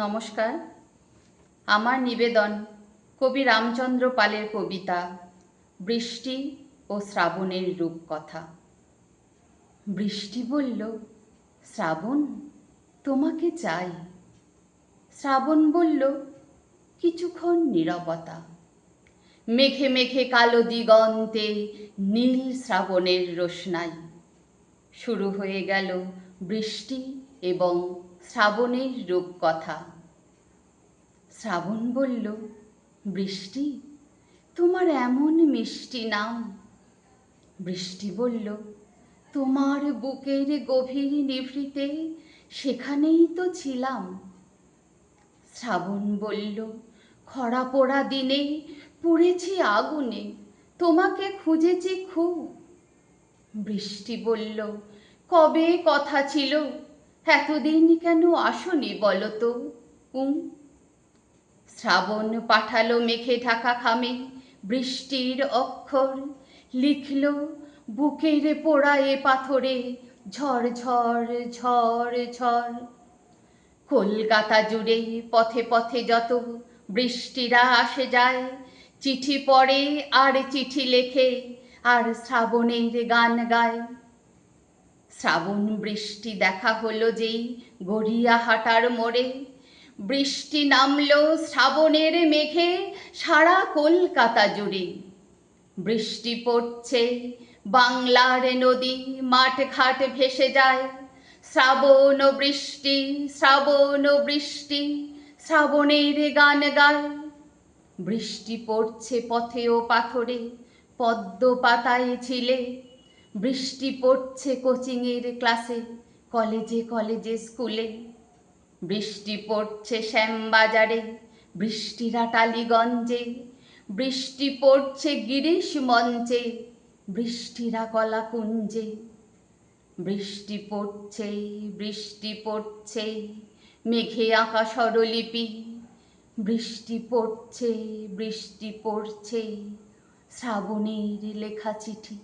নমস্কার। আমার নিবেদন কবি রামচন্দ্র পালের কবিতা বৃষ্টি ও শ্রাবণের রূপকথা। বৃষ্টি বলল, শ্রাবণ তোমাকে চাই। শ্রাবণ বলল, কিছুক্ষণ নীরবতা। মেঘে মেঘে কালো দিগন্তে নীল শ্রাবণের রোশনাই। শুরু হয়ে গেল বৃষ্টি এবং শ্রাবণের রূপকথা। শ্রাবণ বলল, বৃষ্টি তোমার এমন মিষ্টি নাম। বৃষ্টি বলল, তোমার বুকের গভীর নিভৃতে সেখানেই তো ছিলাম। শ্রাবণ বলল, খরা পোড়া দিনে পুড়েছি আগুনে, তোমাকে খুঁজেছি খুব। বৃষ্টি বলল, কবে কথা ছিল, এতদিন কেন আসনি বলো তো। শ্রাবণ পাঠালো মেঘে ঢাকা খামে বৃষ্টির অক্ষর, লিখল বুকের পোড়া এ পাথরে ঝড় ঝড় ঝড় ঝড়। কলকাতা জুড়ে পথে পথে যত বৃষ্টিরা আসে যায়, চিঠি পড়ে আর চিঠি লেখে আর শ্রাবণের গান গায়। শ্রাবণ বৃষ্টি দেখা হলো যেই গড়িয়াহাটার মোড়ে, বৃষ্টি নামলো শ্রাবণের মেঘে সারা কলকাতা জুড়ে। বৃষ্টি পড়ছে, বাংলার নদী মাঠ ঘাট ভেসে যায়। শ্রাবণ ও বৃষ্টি, শ্রাবণ ও বৃষ্টি, শ্রাবণের গান গায়। বৃষ্টি পড়ছে পথে ও পাথরে, পদ্ম পাতায় ছিলে। বৃষ্টি পড়ছে কোচিংয়ের ক্লাসে, কলেজে কলেজে স্কুলে। বৃষ্টি পড়ছে শ্যামবাজারে, বৃষ্টিরা টালিগঞ্জে। বৃষ্টি পড়ছে গিরিশ মঞ্চে, বৃষ্টিরা কলাকুঞ্জে। বৃষ্টি পড়ছে, বৃষ্টি পড়ছে, মেঘে আঁকা স্বরলিপি। বৃষ্টি পড়ছে, বৃষ্টি পড়ছে, শ্রাবণের লেখা চিঠি।